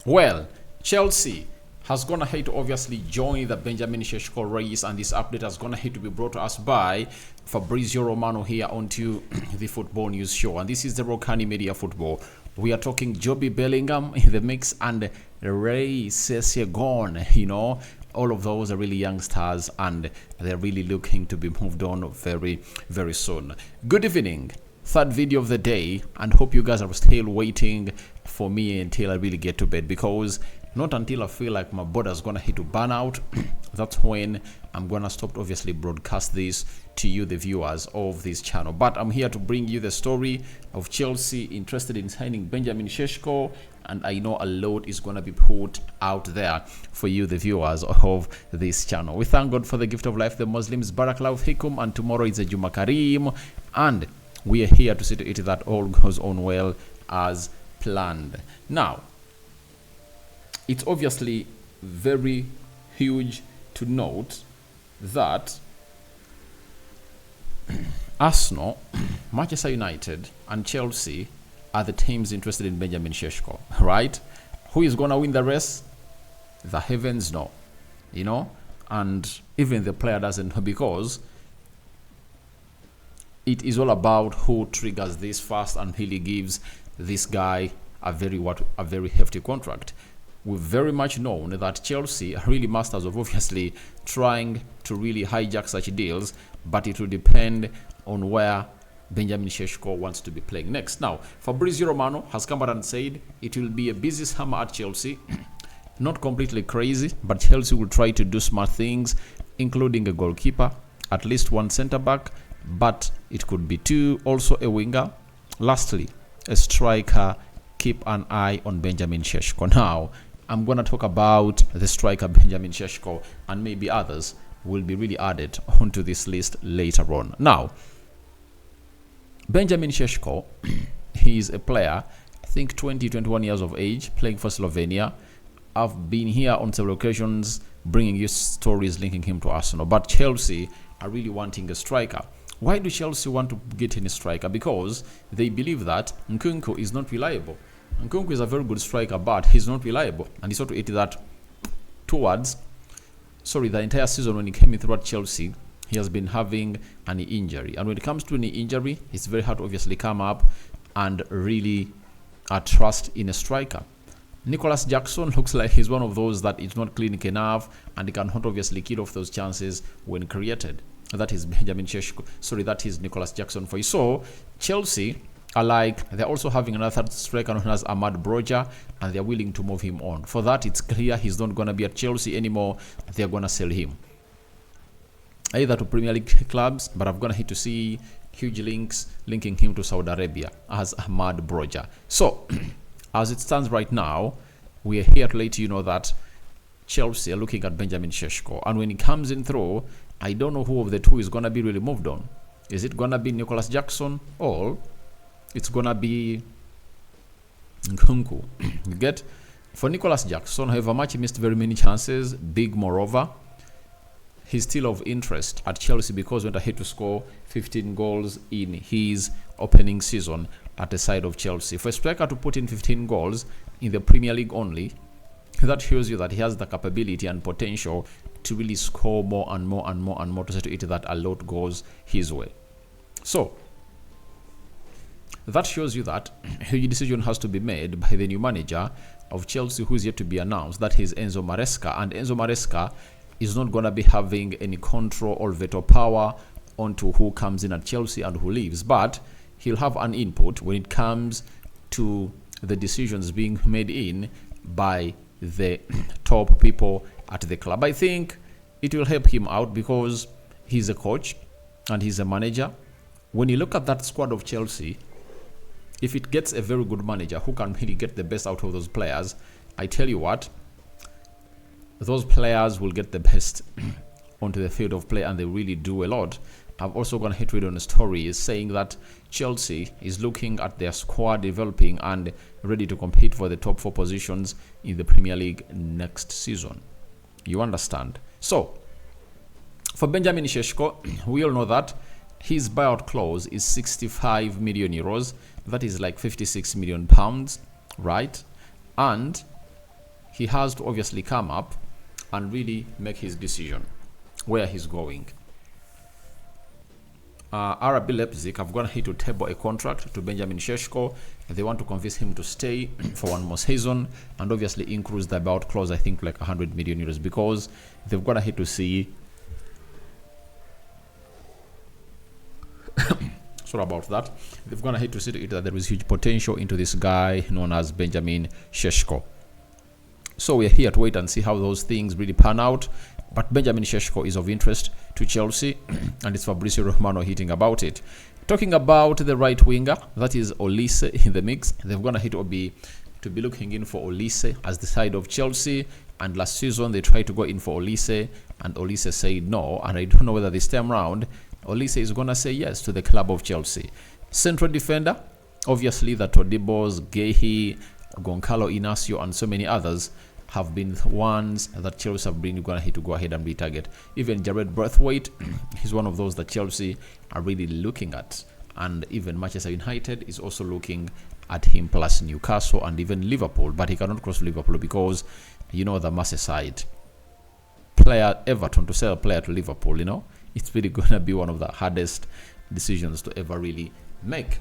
Well, Chelsea has gone ahead to obviously join the Benjamin Sesko race, and this update has gone ahead to be brought to us by Fabrizio Romano here onto the Football News Show. And this is the Rokani Media Football. We are talking Joby Bellingham in the mix and Sessegnon, all of those are really young stars and they're really looking to be moved on very, very soon. Good evening. Third video of the day, and hope you guys are still waiting for me until I really get to bed, because not until I feel like my body's gonna hit to burn out that's when I'm gonna stop to obviously broadcast this to you, the viewers of this channel. But I'm here to bring you the story of Chelsea interested in signing Benjamin Sesko, and I know a lot is gonna be put out there for you, the viewers of this channel. We thank God for the gift of life, the Muslims, Barakallahu Fikum, and tomorrow is a Juma Kareem, and we are here to see to it that all goes on well as planned. Now, it's obviously very huge to note that Arsenal, Manchester United, and Chelsea are the teams interested in Benjamin Sesko, right? Who is going to win the race? The heavens know, and even the player doesn't know, because it is all about who triggers this first and really gives this guy a very hefty contract. We've very much known that Chelsea are really masters of obviously trying to really hijack such deals, but it will depend on where Benjamin Sesko wants to be playing next. Now, Fabrizio Romano has come out and said it will be a busy summer at Chelsea. Not completely crazy, but Chelsea will try to do smart things, including a goalkeeper, at least one centre-back, but it could be two, also a winger. Lastly, a striker. Keep an eye on Benjamin Sesko. Now, I'm going to talk about the striker Benjamin Sesko, and maybe others will be really added onto this list later on. Now, Benjamin Sesko, he is a player, I think 21 years of age, playing for Slovenia. I've been here on several occasions bringing you stories linking him to Arsenal, but Chelsea are really wanting a striker. Why do Chelsea want to get in a striker? Because they believe that Nkunku is not reliable. Nkunku is a very good striker, but he's not reliable. And it's also it that the entire season when he came in through at Chelsea, he has been having an knee injury. And when it comes to an knee injury, it's very hard to obviously come up and really trust in a striker. Nicholas Jackson looks like he's one of those that is not clinic enough, and he cannot obviously kill off those chances when created. That is Benjamin Sesko. That is Nicholas Jackson for you. So Chelsea are they're also having another striker known as Ahmad Broja, and they're willing to move him on. For that, it's clear he's not going to be at Chelsea anymore. They're going to sell him either to Premier League clubs, but I've gonna hit to see huge links linking him to Saudi Arabia as Ahmad Broja. So as it stands right now, we are here to let you know that Chelsea are looking at Benjamin Sesko, and when he comes in through, I don't know who of the two is going to be really moved on. Is it going to be Nicholas Jackson, or it's going to be Nkunku? You get? For Nicholas Jackson, however much he missed very many chances, big moreover, he's still of interest at Chelsea because he went ahead to score 15 goals in his opening season at the side of Chelsea. For a striker to put in 15 goals in the Premier League only, that shows you that he has the capability and potential to really score more and more and more and more, to say to it that a lot goes his way. So that shows you that a decision has to be made by the new manager of Chelsea, who is yet to be announced. That is Enzo Maresca, and Enzo Maresca is not going to be having any control or veto power onto who comes in at Chelsea and who leaves, but he'll have an input when it comes to the decisions being made in by the top people at the club. I think it will help him out because he's a coach and he's a manager. When you look at that squad of Chelsea, if it gets a very good manager who can really get the best out of those players, I tell you what, those players will get the best onto the field of play, and they really do a lot. I've also gone ahead to read on a story saying that Chelsea is looking at their squad developing and ready to compete for the top 4 positions in the Premier League next season. You understand? So, for Benjamin Sesko, we all know that his buyout clause is 65 million euros. That is like 56 million pounds, right? And he has to obviously come up and really make his decision where he's going. RB Leipzig have gone ahead to table a contract to Benjamin Sesko. They want to convince him to stay for one more season and obviously increase the about clause, I think, like 100 million euros, because they've gone ahead to see sorry about that. They've gone ahead to see that there is huge potential into this guy known as Benjamin Sesko. So we're here to wait and see how those things really pan out. But Benjamin Sesko is of interest to Chelsea, and it's Fabrizio Romano hitting about it. Talking about the right winger, that is Olise in the mix. They've gone ahead to be looking in for Olise as the side of Chelsea. And last season they tried to go in for Olise, and Olise said no. And I don't know whether this time round Olise is gonna say yes to the club of Chelsea. Central defender, obviously the Todibos, Gehi, Goncalo Inacio, and so many others have been ones that Chelsea have been going to go ahead and retarget. Even Jared Braithwaite, he's one of those that Chelsea are really looking at. And even Manchester United is also looking at him, plus Newcastle and even Liverpool. But he cannot cross Liverpool because, you know, the Merseyside player, Everton, to sell a player to Liverpool, you know, it's really going to be one of the hardest decisions to ever really make.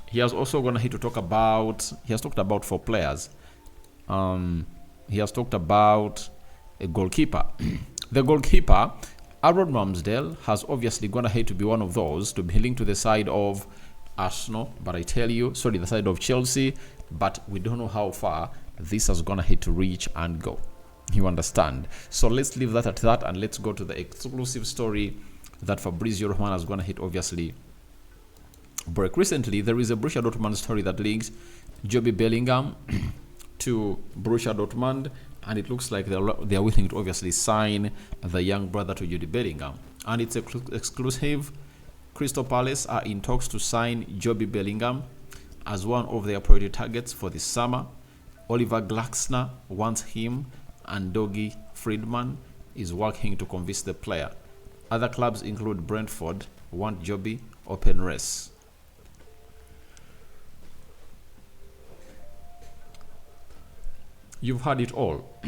He has also gone ahead to talk about, he has talked about 4 players. He has talked about a goalkeeper. The goalkeeper, Aaron Ramsdale, has obviously gone ahead to be one of those to be linked to the side of Arsenal, but I tell you, sorry, the side of Chelsea, but we don't know how far this has gone ahead to reach and go. You understand? So let's leave that at that, and let's go to the exclusive story that Fabrizio Romano has gone ahead obviously break. Recently, there is a Borussia Dortmund story that links Joby Bellingham to Borussia Dortmund, and it looks like they are willing to obviously sign the young brother to Joby Bellingham. And it's exclusive. Crystal Palace are in talks to sign Joby Bellingham as one of their priority targets for this summer. Oliver Glasner wants him, and Dougie Friedman is working to convince the player. Other clubs include Brentford, want Joby, open race. You've heard it all.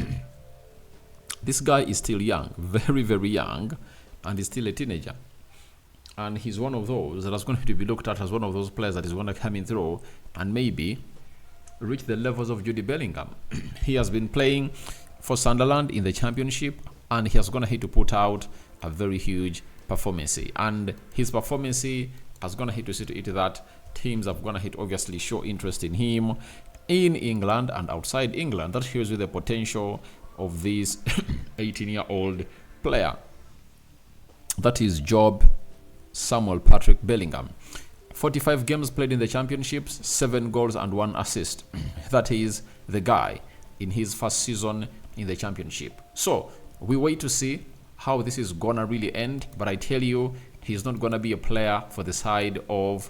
This guy is still young, very, very young, and he's still a teenager. And he's one of those that is going to be looked at as one of those players that is going to come in through and maybe reach the levels of Jude Bellingham. He has been playing for Sunderland in the Championship, and he has gone ahead to put out a very huge performance. And his performance has gone ahead to see to it that teams have gone ahead to obviously show interest in him in England and outside England. That shows you the potential of this 18-year-old player. That is Jobe Samuel Patrick Bellingham. 45 games played in the championships, 7 goals and 1 assist. That is the guy in his first season in the championship. So we wait to see how this is gonna really end, but I tell you, he's not gonna be a player for the side of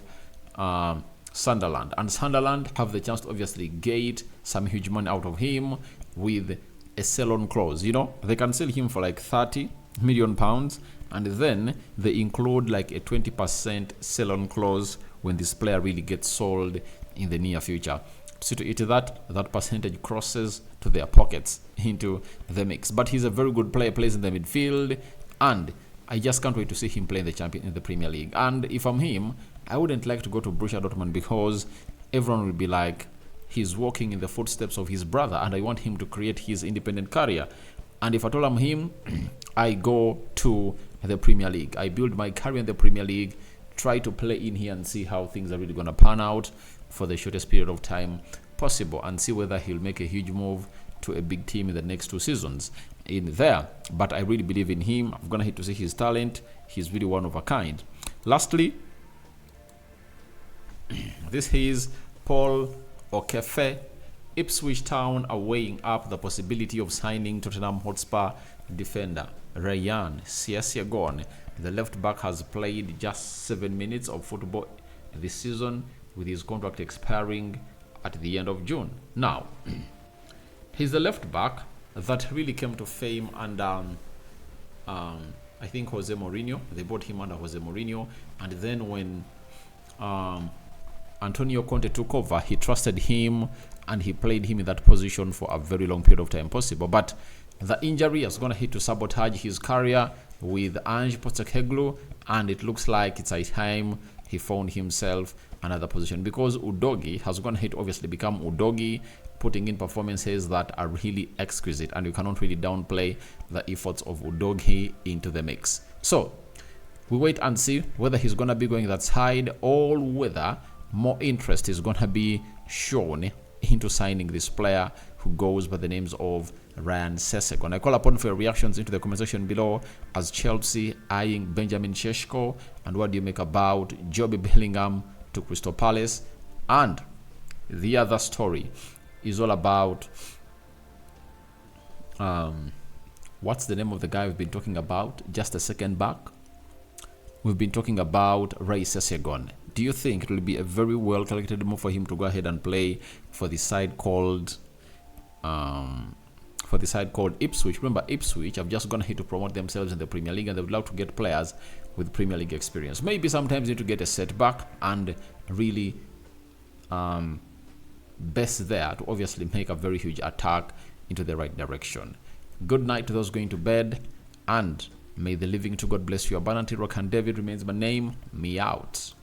Sunderland, and Sunderland have the chance to obviously get some huge money out of him with a sell-on clause. You know, they can sell him for like 30 million pounds, and then they include like a 20% sell-on clause when this player really gets sold in the near future. So to it that percentage crosses to their pockets into the mix. But he's a very good player, plays in the midfield, and I just can't wait to see him play in the Premier League. And if I'm him, I wouldn't like to go to Borussia Dortmund because everyone will be like, he's walking in the footsteps of his brother, and I want him to create his independent career. And if at all I'm him, I go to the Premier League. I build my career in the Premier League, try to play in here and see how things are really going to pan out for the shortest period of time possible, and see whether he'll make a huge move to a big team in the next 2 seasons in there. But I really believe in him. I'm going to hit to see his talent. He's really one of a kind. Lastly, this is Paul Okefe. Ipswich Town are weighing up the possibility of signing Tottenham Hotspur defender Ryan Sessegnon. The left back has played just 7 minutes of football this season, with his contract expiring at the end of June. Now, he's the left back that really came to fame under I think Jose Mourinho. They bought him under Jose Mourinho, and then when Antonio Conte took over, he trusted him and he played him in that position for a very long period of time possible. But the injury is going to hit to sabotage his career with Ange Postecoglou, and it looks like it's a time he found himself another position, because Udogie has gone ahead to obviously become Udogie, putting in performances that are really exquisite, and you cannot really downplay the efforts of Udogie into the mix. So we wait and see whether he's going to be going that side, or whether more interest is going to be shown into signing this player who goes by the names of Ryan Sessegnon. I call upon for your reactions into the comment section below, as Chelsea eyeing Benjamin Sesko, and what do you make about Joby Bellingham to Crystal Palace? And the other story is all about what's the name of the guy we've been talking about just a second back? We've been talking about Ray Sessegnon. Do you think it will be a very well calculated move for him to go ahead and play for the side called Ipswich? Remember, Ipswich have just gone ahead to promote themselves in the Premier League, and they would love to get players with Premier League experience. Maybe sometimes you need to get a setback and really best there to obviously make a very huge attack into the right direction. Good night to those going to bed, and may the living to God bless you abundantly. Rokani David remains my name. Me out.